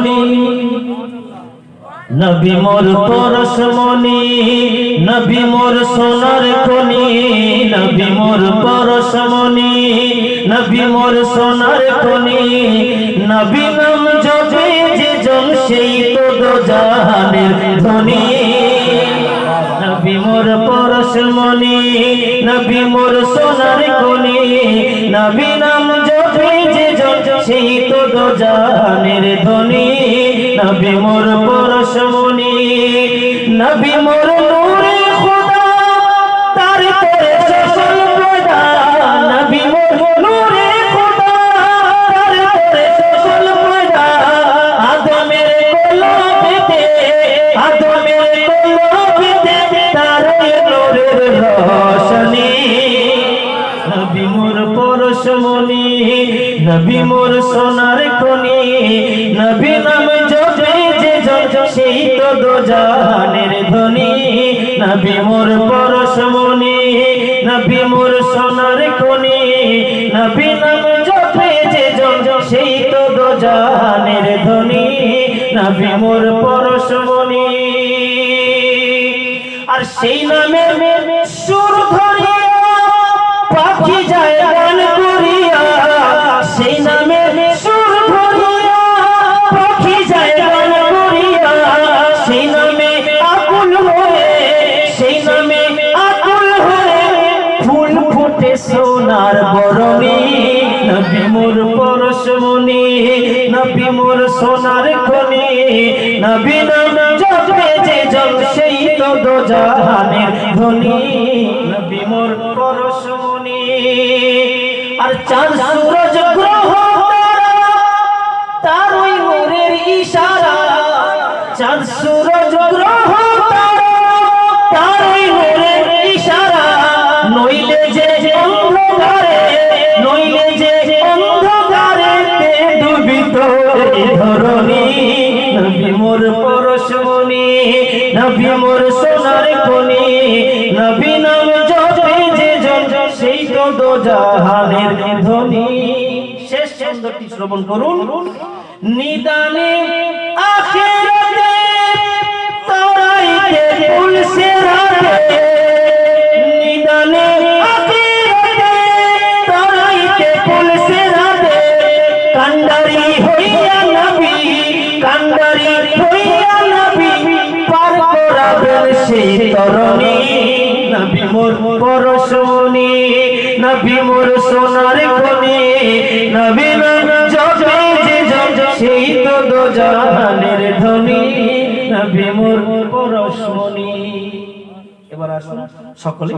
খনি, নবী মোর পরশমণি, নবী মোর সোনার খনি, নবী মোর পরশমণি, নবী মোর সোনার খনি। নবী নাম জপে যে জন সেই তো দোজাহানের ধনী। নবী মোর পরশমণি, নবী মোর সোনার খনি, নবী নাম জপে যে জন সেই তো দোজাহানের ধনী। নবী মোর পরশমণি, নবী মোর নূরে খোদা, তার পরে সকল পয়দা। নবী মোর নূরে খোদা, তার পরে সকল পয়দা। আদমের কলবেতে, আদমের কলবেতে তার নূরের রোশনী। নবী মোর পরশমণি, নবী মোর সোনার খনি, নবী নাম জপে যে জন সেই তো দোজাহানের ধনী। নবী মোর পরশমণি, নবী মোর সোনার খনি, নবী নাম জপে যে জন সেই তো দোজাহানের ধনী। নবী মোর পরশমণি। আর সেই নামে সুর ধরিয়া পাখি যায় গান করিয়া, সেই নামে সুর ধরিয়া পাখি যায় গান করিয়া। সেই নামে আকুল হয়ে, সেই নামে আকুল হয়ে ফুল ফুটে সোনার বরণী। নবী মোর পরশমণি, নবী মোর সোনার খনি, নবী নাম জপে যে জন সেই তো দোজাহানের ধনী। নবী মোর পরশমণি। আর চাঁদ সূরজ গ্রহ তারা তার ওই নূরের ইশারা। চাঁদ সূরজ গ্রহ তারা তার ওই নূরের ইশারা। নইলে যে অন্ধকারে, নইলে যে অন্ধকারে ডুবিত এই ধরণী। নবী মোর পরশমণি, নবী মোর সোনার খনি, নবী নাম জপে যে জন সেই তো দোজাহানের ধনী। শেষ ছন্দটি শ্রবণ করুন। নিদানে আখিরাতে তারাইতে পুলসে রাতে, নিদানে আখিরাতে তারাইতে পুলসে রাতে। কান্ডারি হইয়া নবী, কান্ডারি হইয়া নবী পার করাবেন সেই তরণী। নবী মোর পরশমণি, নবী মোর সোনার খনি, নবী নাম জপে যে জন সেই তো দোজাহানের ধনী। নবী মোর পরশমণি। এবার আসুন সকলে